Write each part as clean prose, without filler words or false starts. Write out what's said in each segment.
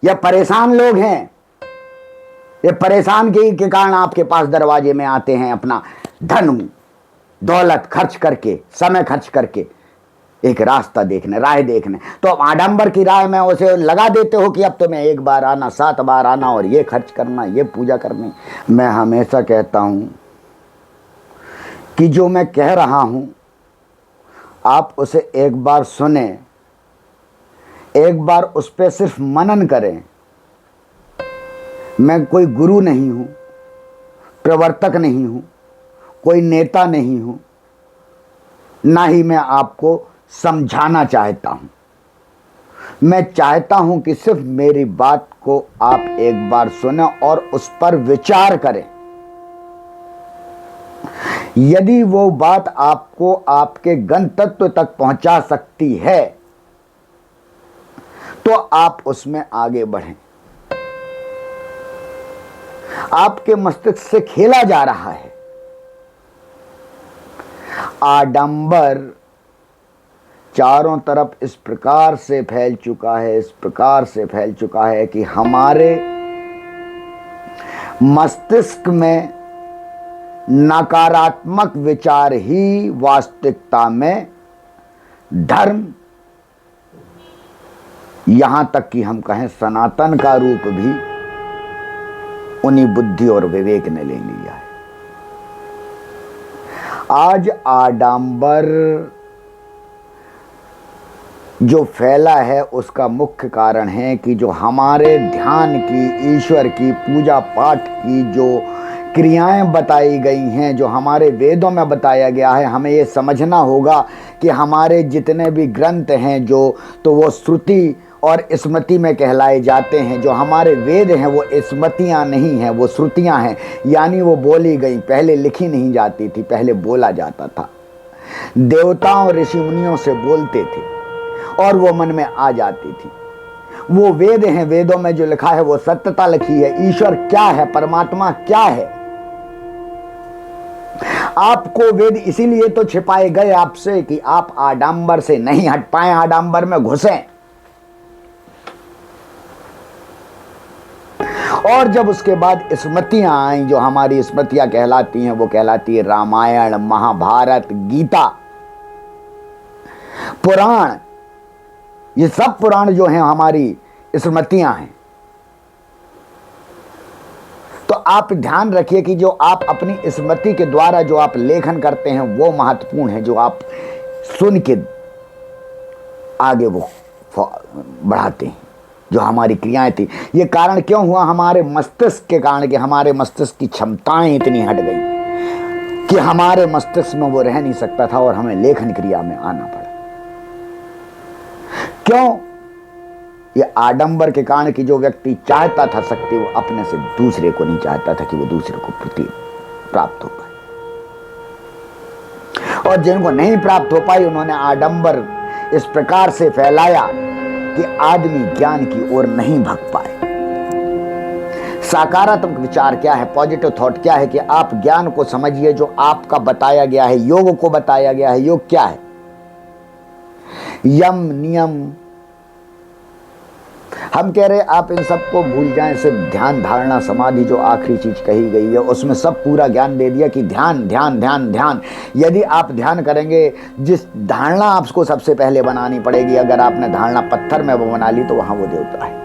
ये परेशान लोग हैं, ये परेशान के कारण आपके पास दरवाजे में आते हैं, अपना धन दौलत खर्च करके, समय खर्च करके एक रास्ता देखने, राह देखने। तो अब आडंबर की राह में उसे लगा देते हो कि अब तो मैं 1 बार आना, 7 बार आना और ये खर्च करना, ये पूजा करनी। मैं हमेशा कहता हूं कि जो मैं कह रहा हूं आप उसे एक बार सुने, एक बार उस पर सिर्फ मनन करें। मैं कोई गुरु नहीं हूं, प्रवर्तक नहीं हूं, कोई नेता नहीं हूं, ना ही मैं आपको समझाना चाहता हूं। मैं चाहता हूं कि सिर्फ मेरी बात को आप एक बार सुने और उस पर विचार करें। यदि वो बात आपको आपके गंतव्य तक पहुंचा सकती है तो आप उसमें आगे बढ़ें। आपके मस्तिष्क से खेला जा रहा है। आडंबर चारों तरफ इस प्रकार से फैल चुका है, इस प्रकार से फैल चुका है कि हमारे मस्तिष्क में नकारात्मक विचार ही वास्तविकता में धर्म, यहां तक कि हम कहें सनातन का रूप भी उन्हीं बुद्धि और विवेक ने ले लिया है। आज आडंबर जो फैला है उसका मुख्य कारण है कि जो हमारे ध्यान की, ईश्वर की पूजा पाठ की जो क्रियाएं बताई गई हैं, जो हमारे वेदों में बताया गया है, हमें ये समझना होगा कि हमारे जितने भी ग्रंथ हैं जो, तो वो श्रुति और स्मृति में कहलाए जाते हैं। जो हमारे वेद हैं वो स्मृतियाँ नहीं हैं, वो श्रुतियाँ हैं, यानी वो बोली गई, पहले लिखी नहीं जाती थी, पहले बोला जाता था। देवताओं ऋषि मुनियों से बोलते थे और वो मन में आ जाती थी। वो वेद हैं, वेदों में जो लिखा है वो सत्यता लिखी है। ईश्वर क्या है, परमात्मा क्या है, आपको वेद इसीलिए तो छिपाए गए आपसे कि आप आडंबर से नहीं हट पाए, आडंबर में घुसे। और जब उसके बाद स्मृतियां आई, जो हमारी स्मृतियां कहलाती हैं, वो कहलाती है रामायण, महाभारत, गीता, पुराण। ये सब पुराण जो हैं हमारी स्मृतियां हैं। तो आप ध्यान रखिए कि जो आप अपनी स्मृति के द्वारा जो आप लेखन करते हैं वो महत्वपूर्ण है, जो आप सुन के आगे वो बढ़ाते हैं, जो हमारी क्रियाएं थी। ये कारण क्यों हुआ? हमारे मस्तिष्क के कारण, कि हमारे मस्तिष्क की क्षमताएं इतनी हट गई कि हमारे मस्तिष्क में वो रह नहीं सकता था और हमें लेखन क्रिया में आना पड़ा। क्यों? ये आडंबर के कारण कि जो व्यक्ति चाहता था शक्ति, वो अपने से दूसरे को नहीं चाहता था कि वो दूसरे को प्राप्त हो पाए, और जिनको नहीं प्राप्त हो पाई उन्होंने आडंबर इस प्रकार से फैलाया कि आदमी ज्ञान की ओर नहीं भाग पाए। सकारात्मक विचार क्या है, पॉजिटिव थॉट क्या है कि आप ज्ञान को समझिए, जो आपका बताया गया है, योग को बताया गया है। योग क्या है? यम नियम। हम कह रहे आप इन सबको भूल जाएं, सिर्फ ध्यान, धारणा, समाधि जो आखिरी चीज कही गई है उसमें सब पूरा ज्ञान दे दिया कि ध्यान ध्यान ध्यान ध्यान। यदि आप ध्यान करेंगे, जिस धारणा आपको सबसे पहले बनानी पड़ेगी, अगर आपने धारणा पत्थर में वो बना ली तो वहां वो देवता है।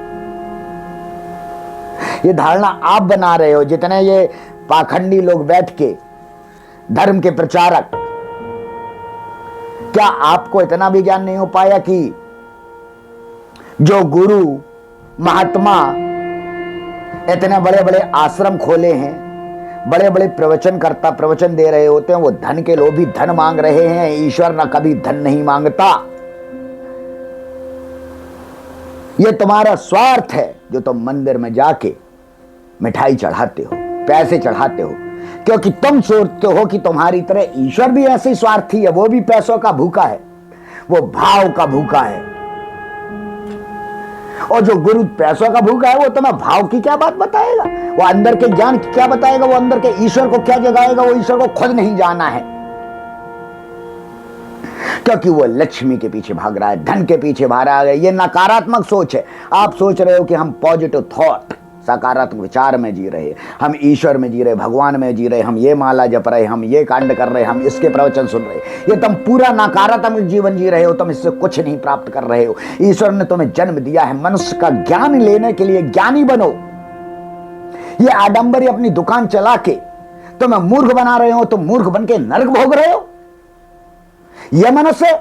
ये धारणा आप बना रहे हो। जितने ये पाखंडी लोग बैठ के धर्म के प्रचारक, क्या आपको इतना भी ज्ञान नहीं हो पाया कि जो गुरु महात्मा इतने बड़े बड़े आश्रम खोले हैं, बड़े बड़े प्रवचनकर्ता प्रवचन दे रहे होते हैं, वो धन के लोभी धन मांग रहे हैं। ईश्वर ना कभी धन नहीं मांगता। ये तुम्हारा स्वार्थ है जो तुम मंदिर में जाके मिठाई चढ़ाते हो, पैसे चढ़ाते हो, क्योंकि तुम सोचते हो कि तुम्हारी तरह ईश्वर भी ऐसे ही स्वार्थी है। वो भी पैसों का भूखा है, वो भाव का भूखा है। और जो गुरु पैसों का भूखा है वो तुम्हें भाव की क्या बात बताएगा, वो अंदर के ज्ञान की क्या बताएगा, वो अंदर के ईश्वर को क्या जगाएगा। वो ईश्वर को खुद नहीं जाना है। क्योंकि वो लक्ष्मी के पीछे भाग रहा है, धन के पीछे भाग रहा है। ये नकारात्मक सोच है। आप सोच रहे हो कि हम पॉजिटिव थॉट, सकारात्मक विचार में जी रहे, हम ईश्वर में जी रहे, भगवान में जी रहे, हम ये माला जप रहे, हम ये कांड कर रहे, हम इसके प्रवचन सुन रहे, ये तुम पूरा नकारात्मक जीवन जी रहे हो। तुम इससे कुछ नहीं प्राप्त कर रहे हो। ईश्वर ने तुम्हें जन्म दिया है मनुष्य का ज्ञान लेने के लिए। ज्ञानी बनो। ये आडंबरी अपनी दुकान चला के तुम्हें मूर्ख बना रहे हो। तुम मूर्ख बन के नरक भोग रहे हो। यह मनुष्य,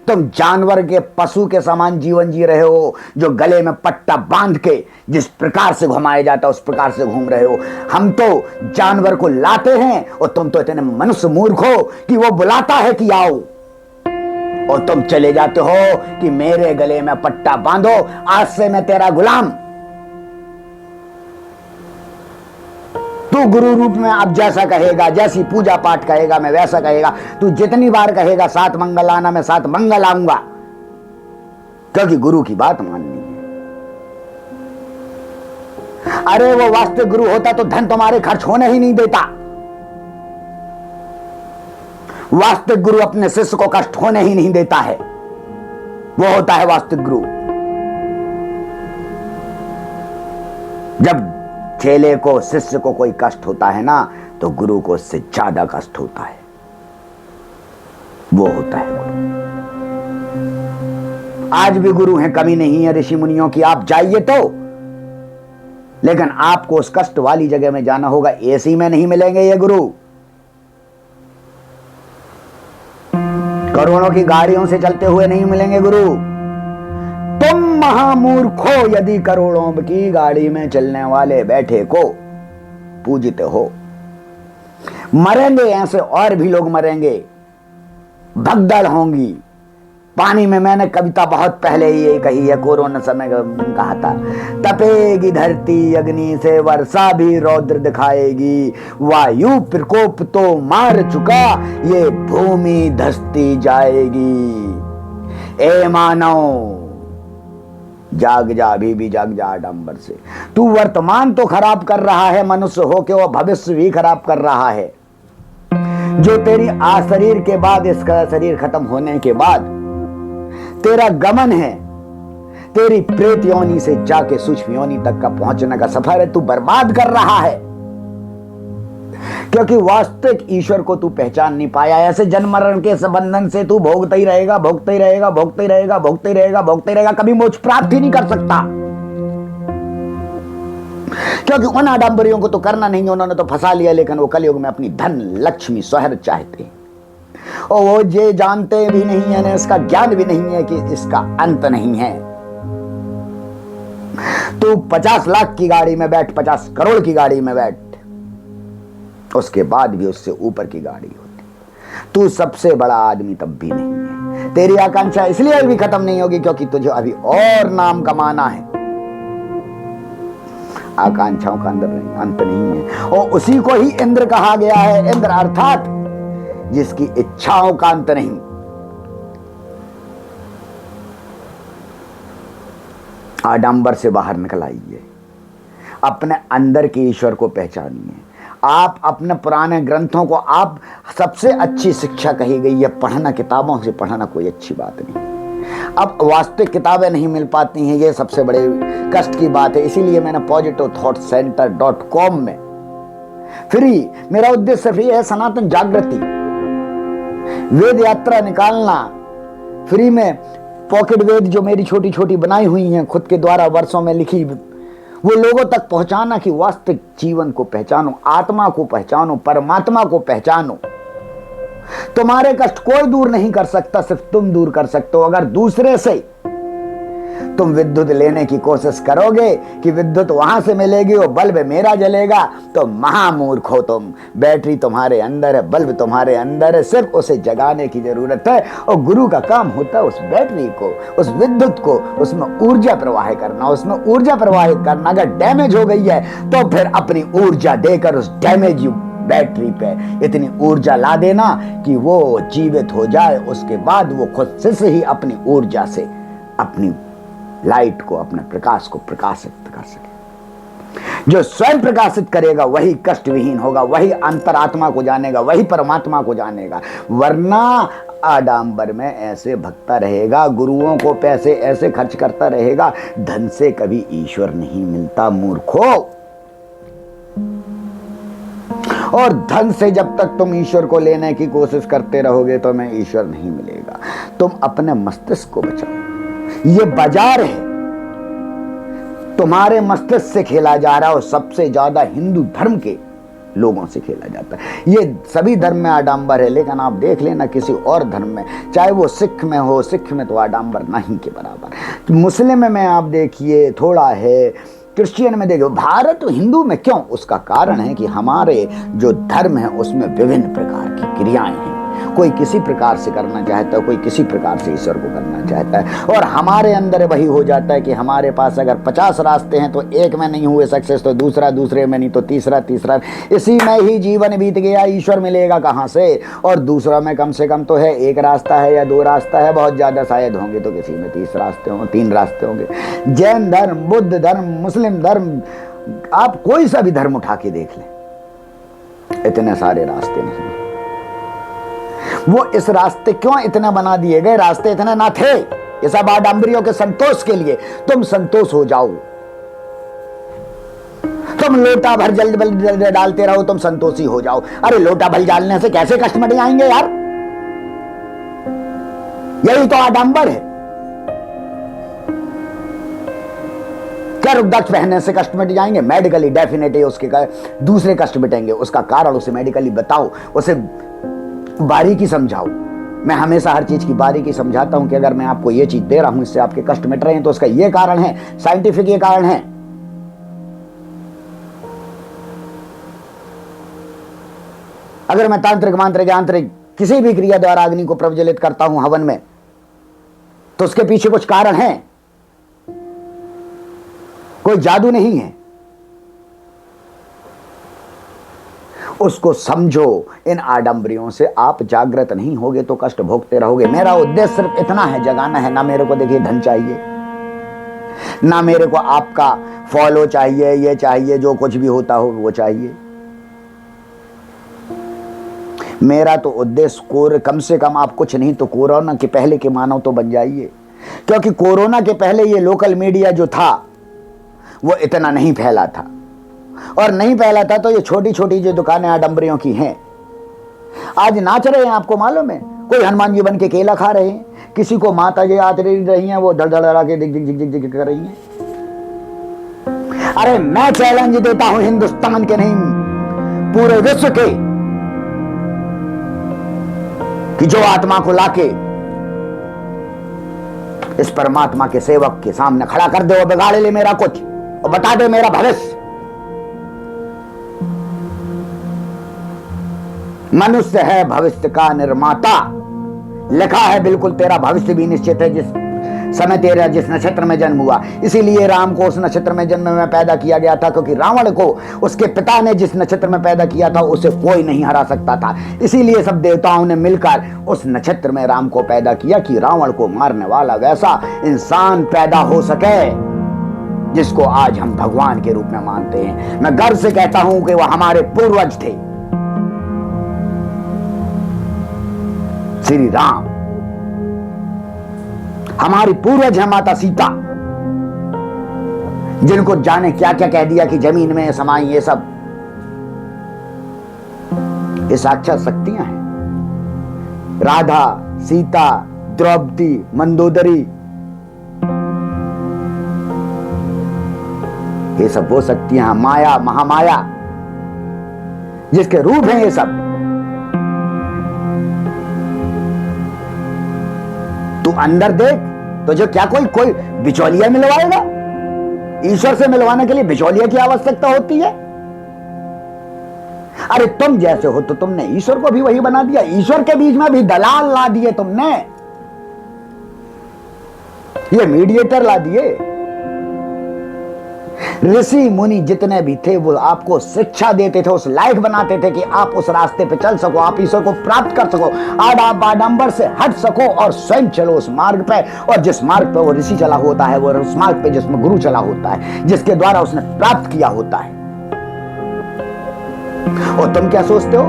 तुम जानवर के, पशु के समान जीवन जी रहे हो, जो गले में पट्टा बांध के जिस प्रकार से घुमाया जाता है उस प्रकार से घूम रहे हो। हम तो जानवर को लाते हैं और तुम तो इतने मनुष्य मूर्ख हो कि वो बुलाता है कि आओ, और तुम चले जाते हो कि मेरे गले में पट्टा बांधो, आज से मैं तेरा गुलाम। तू गुरु रूप में अब जैसा कहेगा, जैसी पूजा पाठ कहेगा मैं वैसा कहेगा। तू जितनी बार कहेगा 7 मंगल आना, मैं 7 मंगल आऊंगा, क्योंकि गुरु की बात माननी है। अरे वो वास्तविक गुरु होता तो धन तुम्हारे खर्च होने ही नहीं देता। वास्तविक गुरु अपने शिष्य को कष्ट होने ही नहीं देता है। वो होता है वास्तविक गुरु। जब चेले को, शिष्य को कोई कष्ट होता है ना, तो गुरु को उससे ज्यादा कष्ट होता है। वो होता है गुरु। आज भी गुरु हैं, कमी नहीं है ऋषि मुनियों की। आप जाइए तो, लेकिन आपको उस कष्ट वाली जगह में जाना होगा। एसी में नहीं मिलेंगे ये गुरु। करोड़ों की गाड़ियों से चलते हुए नहीं मिलेंगे गुरु। तुम महामूर्खो यदि करोड़ों की गाड़ी में चलने वाले बैठे को पूजते हो। मरेंगे ऐसे और भी लोग मरेंगे, भगदड़ होंगी। पानी में, मैंने कविता बहुत पहले ही कही है, कोरोना समय कहा था, तपेगी धरती अग्नि से, वर्षा भी रौद्र दिखाएगी, वायु प्रकोप तो मार चुका, ये भूमि धसती जाएगी। ए मानव जाग जा, अभी भी जाग जा आडंबर से। तू वर्तमान तो खराब कर रहा है मनुष्य हो के, वो भविष्य भी खराब कर रहा है। जो तेरी शरीर के बाद, इसका शरीर खत्म होने के बाद तेरा गमन है, तेरी प्रेत योनि से जाके सूक्ष्म योनि तक का पहुंचने का सफर है, तू बर्बाद कर रहा है। क्योंकि वास्तविक ईश्वर को तू पहचान नहीं पाया। ऐसे जन्म मरण के बंधन से तू भोगता ही रहेगा, भोगता ही रहेगा, भोगता ही रहेगा, भोगता ही रहेगा, भोगता ही रहेगा, कभी मोक्ष प्राप्त ही नहीं कर सकता। क्योंकि उन आडंबरियों को तो करना नहीं, उन्होंने तो फंसा लिया, लेकिन वो कलयुग में अपनी धन लक्ष्मी स्वर्ग चाहते हैं, और वो ये जानते भी नहीं है, इसका ज्ञान भी नहीं है कि इसका अंत नहीं है। तू 50 लाख की गाड़ी में बैठ, 50 करोड़ की गाड़ी में बैठ, उसके बाद भी उससे ऊपर की गाड़ी होती। तू सबसे बड़ा आदमी तब भी नहीं है। तेरी आकांक्षा इसलिए भी खत्म नहीं होगी क्योंकि तुझे अभी और नाम कमाना है। आकांक्षाओं का अंत नहीं है, और उसी को ही इंद्र कहा गया है। इंद्र अर्थात जिसकी इच्छाओं का अंत नहीं। आडंबर से बाहर निकल आइए, अपने अंदर के ईश्वर को पहचानिए। आप अपने पुराने ग्रंथों को, आप सबसे अच्छी शिक्षा कही गई है पढ़ना, किताबों से पढ़ना कोई अच्छी बात नहीं। अब वास्तविक किताबें नहीं मिल पाती हैं, ये सबसे बड़े कष्ट की बात है। इसीलिए मैंने positivethoughttcenter.com में फ्री, मेरा उद्देश्य सिर्फ ये है, सनातन जागृति, वेद यात्रा निकालना फ्री में। पॉकेट वेद जो मेरी छोटी छोटी बनाई हुई हैं, खुद के द्वारा वर्षों में लिखी, वो लोगों तक पहुंचाना कि वास्तविक जीवन को पहचानो, आत्मा को पहचानो, परमात्मा को पहचानो। तुम्हारे कष्ट कोई दूर नहीं कर सकता, सिर्फ तुम दूर कर सकते हो। अगर दूसरे से तुम विद्युत लेने की कोशिश करोगे कि विद्युत वहां से मिलेगी, वो बल्ब मेरा जलेगा, तो महामूर्ख हो तुम। बैटरी तुम्हारे अंदर है, बल्ब तुम्हारे अंदर है, सिर्फ उसे जगाने की जरूरत है। और गुरु का काम होता है उस बैटरी को, उस विद्युत को, उसमें ऊर्जा प्रवाहित करना, उसमें ऊर्जा प्रवाहित करना। अगर डैमेज हो गई है तो फिर अपनी ऊर्जा देकर उस डैमेज बैटरी पे इतनी ऊर्जा ला देना कि वो जीवित हो जाए। उसके बाद वो खुद से ही अपनी ऊर्जा से अपनी लाइट को, अपने प्रकाश को प्रकाशित कर सके। जो स्वयं प्रकाशित करेगा वही कष्ट विहीन होगा, वही अंतरात्मा को जानेगा, वही परमात्मा को जानेगा। वरना आडंबर में ऐसे भगता रहेगा, गुरुओं को पैसे ऐसे खर्च करता रहेगा, धन से कभी ईश्वर नहीं मिलता मूर्खो। और धन से जब तक तुम ईश्वर को लेने की कोशिश करते रहोगे तो मैं ईश्वर नहीं मिलेगा। तुम अपने मस्तिष्क को बचाओ, ये बाजार है, तुम्हारे मस्तिष्क से खेला जा रहा है। और सबसे ज्यादा हिंदू धर्म के लोगों से खेला जाता है। ये सभी धर्म में आडंबर है, लेकिन आप देख लेना किसी और धर्म में, चाहे वो सिख में हो, सिख में तो आडंबर नहीं के बराबर। मुस्लिम में आप देखिए थोड़ा है, क्रिश्चियन में देखिए, भारत हिंदू में क्यों? उसका कारण है कि हमारे जो धर्म है उसमें विभिन्न प्रकार की क्रियाएं हैं। कोई किसी प्रकार से करना चाहता है, कोई किसी प्रकार से ईश्वर को करना चाहता है। और हमारे अंदर वही हो जाता है कि हमारे पास अगर 50 रास्ते हैं तो एक में नहीं हुए सक्सेस तो दूसरे में नहीं तो तीसरा, इसी में ही जीवन बीत गया, ईश्वर मिलेगा कहाँ से? और दूसरा में कम से कम तो है, एक रास्ता है या 2 रास्ता है, बहुत ज्यादा शायद होंगे तो किसी में 30 रास्ते होंगे, 3 रास्ते होंगे। जैन धर्म, बुद्ध धर्म, मुस्लिम धर्म, आप कोई सा भी धर्म उठा के देख लें, इतने सारे रास्ते नहीं। वो इस रास्ते क्यों इतने बना दिए गए? रास्ते इतने ना थे, ये सब आडंबरियों के संतोष के लिए। तुम संतोष हो जाओ, तुम लोटा भर जल डालते रहो, तुम संतोषी हो जाओ। अरे लोटा भर डालने से कैसे कष्ट मिट जाएंगे यार? यही तो आडंबर है। क्या रुद्राक्ष पहनने से कष्ट मिट जाएंगे? मेडिकली डेफिनेटली उसके दूसरे कष्ट मिटेंगे। उसका कारण उसे मेडिकली बताओ, उसे बारीकी समझाओ। मैं हमेशा हर चीज की बारीकी समझाता हूं कि अगर मैं आपको ये चीज दे रहा हूं, इससे आपके कष्ट मिट रहे हैं, तो उसका ये कारण है, साइंटिफिक ये कारण है। अगर मैं तांत्रिक, मांत्रिक, यांत्रिक किसी भी क्रिया द्वारा अग्नि को प्रज्वलित करता हूं हवन में, तो उसके पीछे कुछ कारण है, कोई जादू नहीं है। उसको समझो। इन आडंबरियों से आप जागृत नहीं होगे तो कष्ट भोगते रहोगे। मेरा उद्देश्य सिर्फ इतना है, जगाना है। ना मेरे को देखिए धन चाहिए, ना मेरे को आपका फॉलो चाहिए, ये चाहिए, जो कुछ भी होता हो वो चाहिए। मेरा तो उद्देश्य कम से कम आप कुछ नहीं तो कोरोना के पहले के मानव तो बन जाइए। क्योंकि कोरोना के पहले ये लोकल मीडिया जो था वो इतना नहीं फैला था, और नहीं फैला था तो ये छोटी छोटी जो दुकानें आडंबरियों की हैं आज नाच रहे हैं। आपको मालूम है, कोई हनुमान जी बन के केला खा रहे हैं, किसी को माता जी आत रही हैं, वो धड़धड़ा के दिख दिख दिख दिख कर रही हैं। अरे मैं चैलेंज देता हूं हिंदुस्तान के नहीं पूरे विश्व के, कि जो आत्मा को लाके इस परमात्मा के सेवक के सामने खड़ा कर दे और बिगाड़ ले मेरा कुछ और बता दे मेरा भविष्य। मनुष्य है भविष्य का निर्माता, लिखा है बिल्कुल, तेरा भविष्य भी निश्चित है जिस समय तेरा जिस नक्षत्र में जन्म हुआ। इसीलिए राम को उस नक्षत्र में जन्म में पैदा किया गया था, क्योंकि रावण को उसके पिता ने जिस नक्षत्र में पैदा किया था उसे कोई नहीं हरा सकता था। इसीलिए सब देवताओं ने मिलकर उस नक्षत्र में राम को पैदा किया कि रावण को मारने वाला वैसा इंसान पैदा हो सके जिसको आज हम भगवान के रूप में मानते हैं। मैं गर्व से कहता हूं कि वह हमारे पूर्वज थे, श्री राम हमारी पूर्वज है, माता सीता, जिनको जाने क्या क्या कह दिया कि जमीन में समाई। ये सब ये साक्षात शक्तियां हैं। राधा, सीता, द्रौपदी, मंदोदरी, ये सब वो शक्तियां, माया, महामाया, जिसके रूप हैं ये सब। तू अंदर देख, तुझे क्या कोई बिचौलिया मिलवाएगा? ईश्वर से मिलवाने के लिए बिचौलिया की आवश्यकता होती है? अरे तुम जैसे हो तो तुमने ईश्वर को भी वही बना दिया। ईश्वर के बीच में भी दलाल ला दिए तुमने, ये मीडिएटर ला दिए। ऋषि मुनि जितने भी थे वो आपको शिक्षा देते थे, उस लायक बनाते थे कि आप उस रास्ते पे चल सको, आप ईश्वर को प्राप्त कर सको, आडंबर से हट सको और स्वयं चलो उस मार्ग पे। और जिस मार्ग पे वो ऋषि चला होता है, वो उस मार्ग पे जिसमें गुरु चला होता है, जिसके द्वारा उसने प्राप्त किया होता है। और तुम क्या सोचते हो,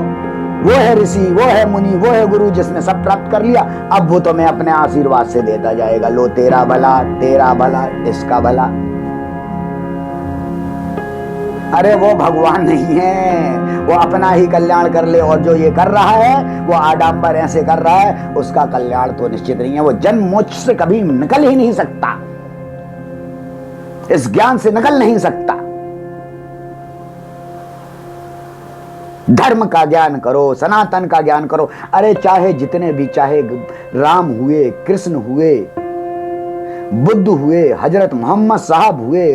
वो है ऋषि, वो है मुनि, वो है गुरु जिसने सब प्राप्त कर लिया, अब वो तुम्हें अपने आशीर्वाद से देता जाएगा, लो तेरा भला, तेरा भला, इसका भला। अरे वो भगवान नहीं है, वो अपना ही कल्याण कर ले। और जो ये कर रहा है वो आडंबर ऐसे कर रहा है, उसका कल्याण तो निश्चित नहीं है। वो जन्म मोक्ष से कभी निकल ही नहीं सकता, इस ज्ञान से निकल नहीं सकता। धर्म का ज्ञान करो, सनातन का ज्ञान करो। अरे चाहे जितने भी, चाहे राम हुए, कृष्ण हुए, बुद्ध हुए, हजरत मोहम्मद साहब हुए,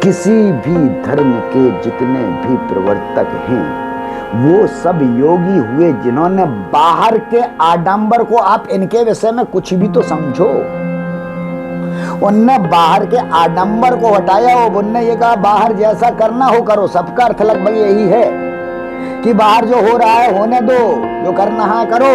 किसी भी धर्म के जितने भी प्रवर्तक हैं वो सब योगी हुए जिन्होंने बाहर के आडंबर को, आप इनके विषय में कुछ भी तो समझो, उनने बाहर के आडंबर को हटाया। उनने ये कहा बाहर जैसा करना हो करो। सबका अर्थ लगभग यही है कि बाहर जो हो रहा है होने दो, जो करना है करो,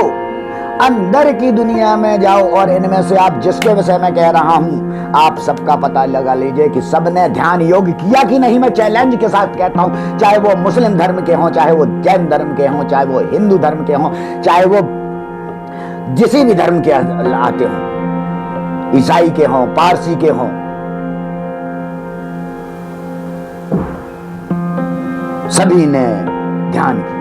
अंदर की दुनिया में जाओ। और इनमें से आप जिसके विषय में कह रहा हूं, आप सबका पता लगा लीजिए कि सबने ध्यान योग किया कि नहीं। मैं चैलेंज के साथ कहता हूं, चाहे वो मुस्लिम धर्म के हों, चाहे वो जैन धर्म के हों, चाहे वो हिंदू धर्म के हों, चाहे वो जिसी भी धर्म के आते हों, ईसाई के हों, पारसी के हों, सभी ने ध्यान किया।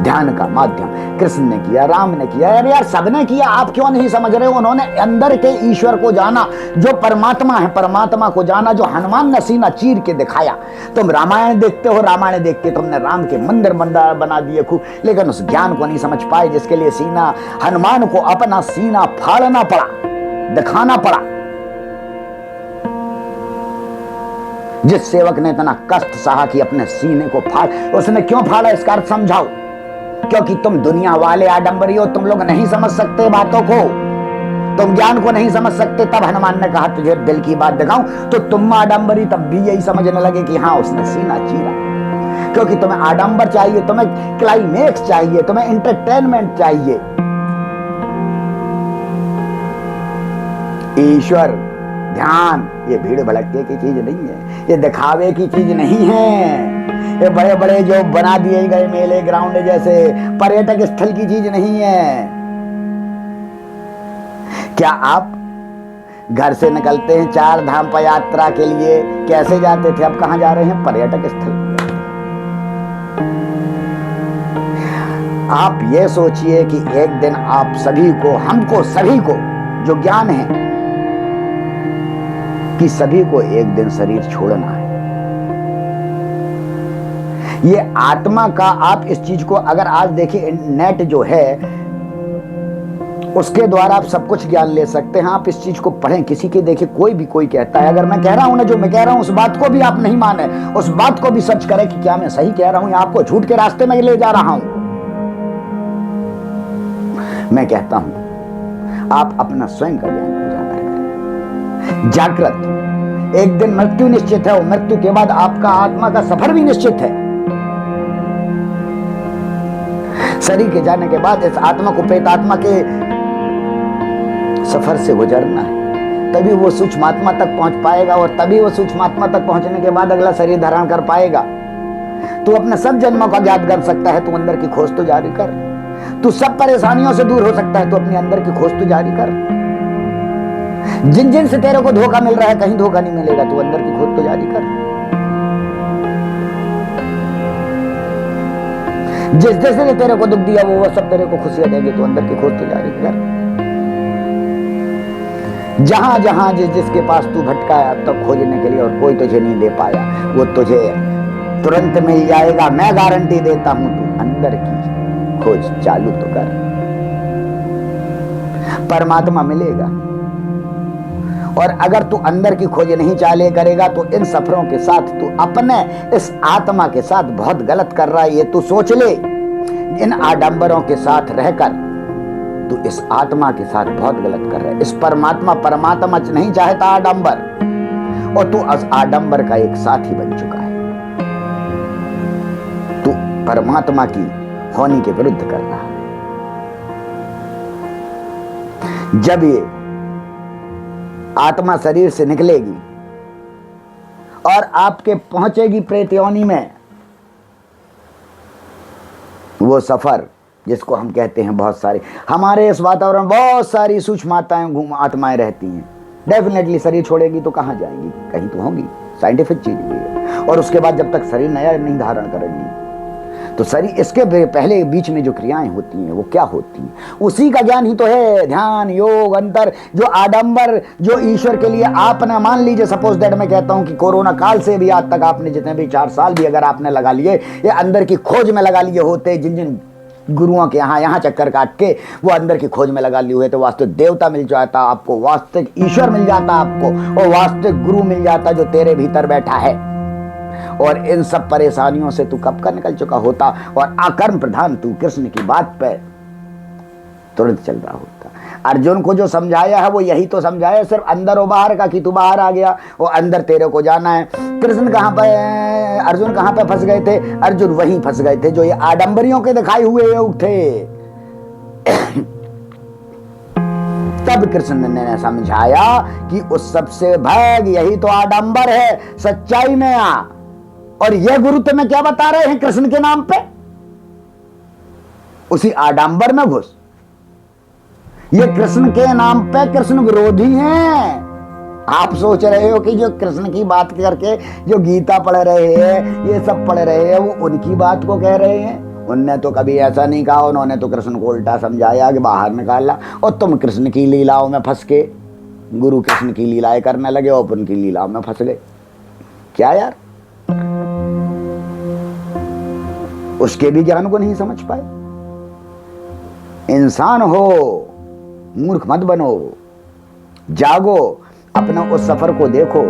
ध्यान का माध्यम कृष्ण ने किया, राम ने किया, अरे यार सबने किया, आप क्यों नहीं समझ रहे हो? उन्होंने अंदर के ईश्वर को जाना, जो परमात्मा है, परमात्मा को जाना, जो हनुमान ने सीना चीर के दिखाया। तुम रामायण देखते हो, रामायण देख के तुमने राम के मंदिर बना दिए खूब, लेकिन उस ज्ञान को नहीं समझ पाए जिसके लिए सीना, हनुमान को अपना सीना फाड़ना पड़ा, दिखाना पड़ा। जिस सेवक ने इतना कष्ट सहा कि अपने सीने को फाड़, उसने क्यों फाड़ा इसका अर्थ समझाओ। क्योंकि तुम दुनिया वाले आडंबरी हो, तुम लोग नहीं समझ सकते बातों को, तुम ज्ञान को नहीं समझ सकते। तब हनुमान ने कहा तुझे दिल की बात दिखाऊं, तो तुम आडंबरी तब भी यही समझने लगे कि हाँ उसने सीना चीरा। क्योंकि तुम्हें आडंबर चाहिए, तुम्हें क्लाइमेक्स चाहिए, तुम्हें एंटरटेनमेंट चाहिए। ईश्वर ध्यान ये भीड़ भड़के की चीज नहीं है, ये दिखावे की चीज नहीं है, ये बड़े बड़े जो बना दिए गए मेले ग्राउंड जैसे पर्यटक स्थल की चीज नहीं है। क्या आप घर से निकलते हैं 4 धाम पर यात्रा के लिए, कैसे जाते थे, अब कहां जा रहे हैं? पर्यटक स्थल। आप ये सोचिए कि एक दिन आप सभी को, हमको सभी को जो ज्ञान है कि सभी को एक दिन शरीर छोड़ना है। ये आत्मा का, आप इस चीज को अगर आज देखिए, नेट जो है उसके द्वारा आप सब कुछ ज्ञान ले सकते हैं। आप इस चीज को पढ़ें, किसी के देखिए कोई भी कोई कहता है, अगर मैं कह रहा हूं ना जो मैं कह रहा हूं उस बात को भी आप नहीं माने, उस बात को भी सच करें कि क्या मैं सही कह रहा हूं या आपको झूठ के रास्ते में ले जा रहा हूं। मैं कहता हूं आप अपना स्वयं का ज्ञान उजागर करें। जागृत, एक दिन मृत्यु निश्चित है और मृत्यु के बाद आपका आत्मा का सफर भी निश्चित है। शरीर के जाने के बाद इस आत्मा को प्रेतात्मा के सफर से गुजरना है, तभी वो सूक्ष्मात्मा तक पहुंच पाएगा और तभी वो सूक्ष्मात्मा तक पहुंचने के बाद अगला शरीर धारण कर पाएगा। तू अपने सब जन्मों का ज्ञात कर सकता है, तू अंदर की खोज तो जारी कर। तू सब परेशानियों से दूर हो सकता है, तो अपने अंदर की खोज तो जारी कर। जिन जिन से तेरे को धोखा मिल रहा है, कहीं धोखा नहीं मिलेगा, तू अंदर की खोज तो जारी कर। जिस जैसे ने तेरे को दुख दिया वो सब तेरे को खुशियां देंगे, तो अंदर की खोज तो जारी कर। जहां जहां जिस जिसके पास तू भटका है अब तक खोजने के लिए और कोई तुझे नहीं दे पाया, वो तुझे तुरंत मिल जाएगा। मैं गारंटी देता हूं, तू अंदर की खोज चालू तो कर, परमात्मा मिलेगा। और अगर तू अंदर की खोज नहीं चाले करेगा तो इन सफरों के साथ तू अपने इस आत्मा के साथ बहुत गलत कर रहा है, ये तू सोच ले। इन आडंबरों के साथ रहकर तू इस आत्मा के साथ बहुत गलत कर रहा है। इस परमात्मा नहीं चाहता आडंबर, और तू उस आडंबर का एक साथी बन चुका है। तू परमात्मा की होनी के विरुद्ध कर रहा है। जब ये आत्मा शरीर से निकलेगी और आपके पहुंचेगी प्रेत योनि में, वो सफर जिसको हम कहते हैं, बहुत सारी हमारे इस वातावरण बहुत सारी सूक्ष्म आत्माएं रहती हैं। डेफिनेटली शरीर छोड़ेगी तो कहां जाएंगी, कहीं तो होंगी, साइंटिफिक चीज भी है। और उसके बाद जब तक शरीर नया नहीं धारण करेंगी तो शरीर, इसके पहले बीच में जो क्रियाएं होती हैं वो क्या होती हैं, उसी का ज्ञान ही तो है ध्यान, योग, अंतर। जो आडंबर जो ईश्वर के लिए आपने, मान लीजिए सपोज दैट मैं कहता हूं कि कोरोना काल से भी आज तक आपने जितने भी 4 साल भी अगर आपने लगा लिए, ये अंदर की खोज में लगा लिए होते, जिन जिन गुरुओं के यहाँ चक्कर काट के वो अंदर की खोज में लगा लिए हुए, तो वास्तविक देवता मिल जाता आपको, वास्तविक ईश्वर मिल जाता आपको, और वास्तविक गुरु मिल जाता जो तेरे भीतर बैठा है। और इन सब परेशानियों से तू कब का निकल चुका होता, और आकर्म प्रधान तू कृष्ण की बात पे तुरंत चल रहा होता। अर्जुन को जो समझाया है वो यही तो समझाया, सिर्फ अंदर और बाहर का, कि तू बाहर आ गया और अंदर तेरे को जाना है। कृष्ण कहां पे, अर्जुन कहां पे फंस गए थे? अर्जुन वहीं फंस गए थे जो ये आडंबरियों के दिखाए हुए योग थे। तब कृष्ण ने समझाया कि उस सबसे भाग यही तो आडंबर है, सच्चाई में आ। और ये गुरु तुम्हें क्या बता रहे हैं कृष्ण के नाम पे? उसी आडंबर में घुस। ये कृष्ण के नाम पे कृष्ण विरोधी हैं। आप सोच रहे हो कि जो कृष्ण की बात करके जो गीता पढ़ रहे हैं, ये सब पढ़ रहे हैं, वो उनकी बात को कह रहे हैं। उनने तो कभी ऐसा नहीं कहा, उन्होंने तो कृष्ण को उल्टा समझाया कि बाहर निकाला, और तुम कृष्ण की लीलाओं में फंस के गुरु कृष्ण की लीलाएं करने लगे और उनकी लीलाओं में फंस गए। क्या यार, उसके भी ज्ञान को नहीं समझ पाए। इंसान हो, मूर्ख मत बनो, जागो, अपना उस सफर को देखो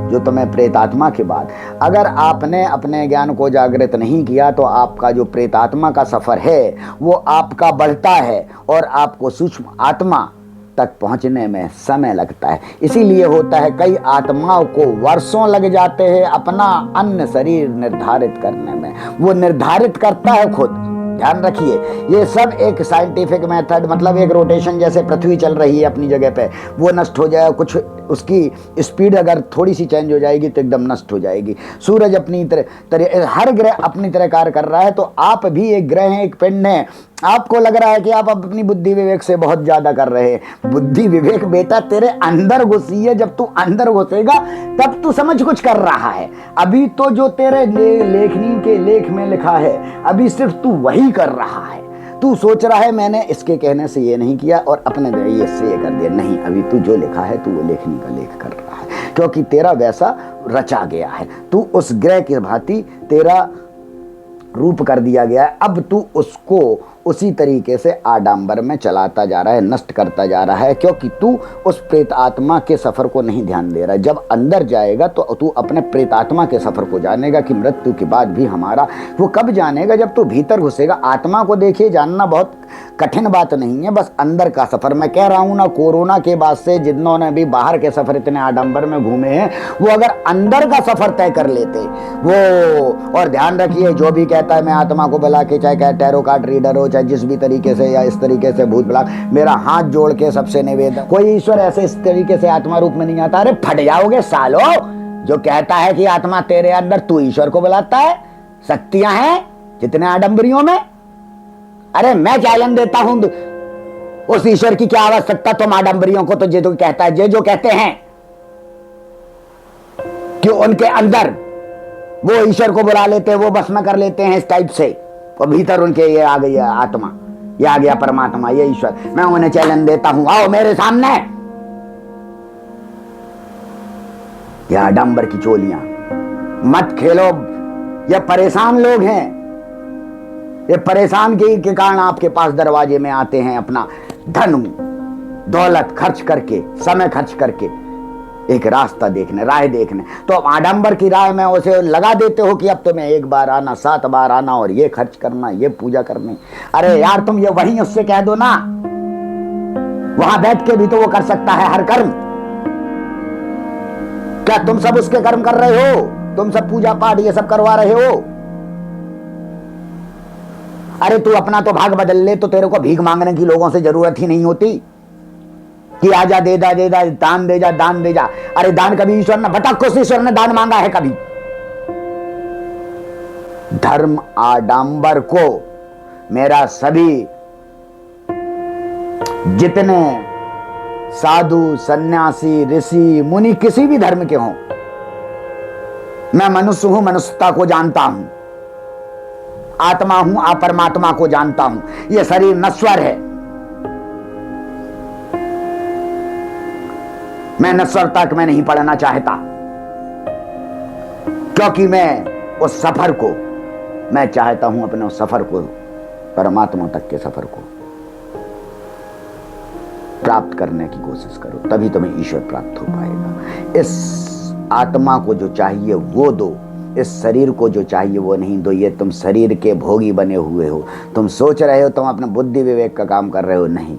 जो तुम्हें प्रेतात्मा के बाद, अगर आपने अपने ज्ञान को जागृत नहीं किया तो आपका जो प्रेतात्मा का सफर है वो आपका बढ़ता है और आपको सूक्ष्म आत्मा तक पहुंचने में समय लगता है। इसीलिए होता है कई आत्माओं को वर्षों लग जाते हैं अपना अन्य शरीर निर्धारित करने में। वो निर्धारित करता है खुद। ध्यान रखिए, ये सब एक साइंटिफिक मेथड, मतलब एक रोटेशन, जैसे पृथ्वी चल रही है अपनी जगह पे, वो नष्ट हो जाए, कुछ उसकी स्पीड अगर थोड़ी सी चेंज हो जाएगी तो एकदम नष्ट हो जाएगी। सूरज अपनी तरह, हर ग्रह अपनी तरह कार्य कर रहा है, तो आप भी एक ग्रह हैं, एक पिंड है। आपको लग रहा है कि आप अपनी बुद्धि विवेक से बहुत ज्यादा कर रहे हैं। बुद्धि विवेक बेटा तेरे अंदर घुसी है, जब तू अंदर घुसेगा तब तू समझ कुछ कर रहा है। अभी तो जो तेरे लेखनी के लेख में लिखा है, अभी सिर्फ तू वही कर रहा है। तू सोच रहा है मैंने इसके कहने से ये नहीं किया और अपने ये से ये कर दिया। नहीं, अभी तू जो लिखा है तू वो लेखनी का लेख कर रहा है, क्योंकि तेरा वैसा रचा गया है। तू उस ग्रह की भांति तेरा रूप कर दिया गया है। अब तू उसको उसी तरीके से आडंबर में चलाता जा रहा है, नष्ट करता जा रहा है, क्योंकि तू उस प्रेत आत्मा के सफर को नहीं ध्यान दे रहा है। जब अंदर जाएगा तो तू अपने प्रेत आत्मा के सफर को जानेगा कि मृत्यु के बाद भी हमारा, वो कब जानेगा जब तू भीतर घुसेगा। आत्मा को देखिए, जानना बहुत कठिन बात नहीं है, बस अंदर का सफर। मैं कह रहा हूं ना, कोरोना के बाद से जिन्होंने भी बाहर के सफर इतने आडंबर में घूमे हैं, वो अगर अंदर का सफर तय कर लेते वो। और ध्यान रखिए, जो भी कहता है मैं आत्मा को बुला के, चाहे टैरो कार्ड रीडर हो, चाहे जिस भी तरीके से या इस तरीके से भूत बुला, मेरा हाथ जोड़ के सबसे निवेदन, कोई ईश्वर ऐसे इस तरीके से आत्मा रूप में नहीं आता। अरे फट जाओगे सालो, जो कहता है कि आत्मा तेरे अंदर, तू ईश्वर को बुलाता है। शक्तियां हैं जितने आडंबरियों में। अरे मैं चैलेंज देता हूं, उस ईश्वर की क्या आवश्यकता तुम आडंबरियों को? तो ये जो कहता है, ये जो कहते हैं कि उनके अंदर वो ईश्वर को बुला लेते हैं, वो बस में कर लेते हैं इस टाइप से, और भीतर उनके ये आ गई आत्मा, ये आ गया परमात्मा, ये ईश्वर। मैं उन्हें चैलेंज देता हूं, आओ मेरे सामने। ये आडंबर की चोलियां मत खेलो। ये परेशान लोग हैं, ये परेशान के कारण आपके पास दरवाजे में आते हैं, अपना धन दौलत खर्च करके, समय खर्च करके एक रास्ता देखने, राह देखने। तो आडंबर की राह में उसे लगा देते हो कि अब तुम्हें 1 बार आना, 7 बार आना, और ये खर्च करना, ये पूजा करनी। अरे यार, तुम ये वहीं उससे कह दो ना वहां बैठ के भी तो वो कर सकता है हर कर्म। क्या तुम सब उसके कर्म कर रहे हो? तुम सब पूजा पाठ ये सब करवा रहे हो? अरे तू अपना तो भाग बदल ले तो तेरे को भीख मांगने की लोगों से जरूरत ही नहीं होती कि आजा दे दा दान दे जा दान दे जा। अरे दान कभी ईश्वर ने, भटक को ईश्वर ने दान मांगा है कभी? धर्म आडंबर को मेरा सभी जितने साधु सन्यासी ऋषि मुनि किसी भी धर्म के हों, मैं मनुष्य हूं, मनुष्यता को जानता हूं, आत्मा हूं, अपरमात्मा को जानता हूं। यह शरीर नश्वर है, मैं नश्वरता में नहीं पढ़ना चाहता, क्योंकि मैं उस सफर को, मैं चाहता हूं अपने उस सफर को, परमात्मा तक के सफर को प्राप्त करने की कोशिश करो, तभी तुम्हें ईश्वर प्राप्त हो पाएगा। इस आत्मा को जो चाहिए वो दो, इस शरीर को जो चाहिए वो नहीं दो। ये तुम शरीर के भोगी बने हुए हो। तुम सोच रहे हो तुम अपने बुद्धि विवेक का काम कर रहे हो, नहीं,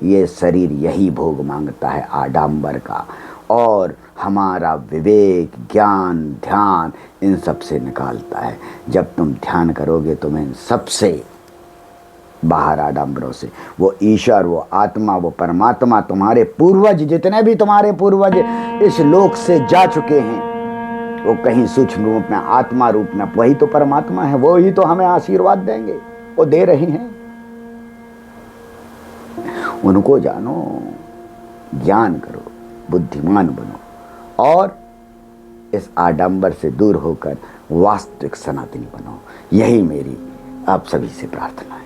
ये शरीर यही भोग मांगता है आडंबर का, और हमारा विवेक ज्ञान ध्यान इन सब से निकालता है। जब तुम ध्यान करोगे तुम्हें सबसे बाहर आडंबरों से वो ईश्वर, वो आत्मा, वो परमात्मा, तुम्हारे पूर्वज जितने भी तुम्हारे पूर्वज इस लोक से जा चुके हैं, वो कहीं सूक्ष्म रूप में आत्मा रूप में वही तो परमात्मा है, वो ही तो हमें आशीर्वाद देंगे, वो दे रहे हैं। उनको जानो, ज्ञान करो, बुद्धिमान बनो और इस आडंबर से दूर होकर वास्तविक सनातनी बनो। यही मेरी आप सभी से प्रार्थना है।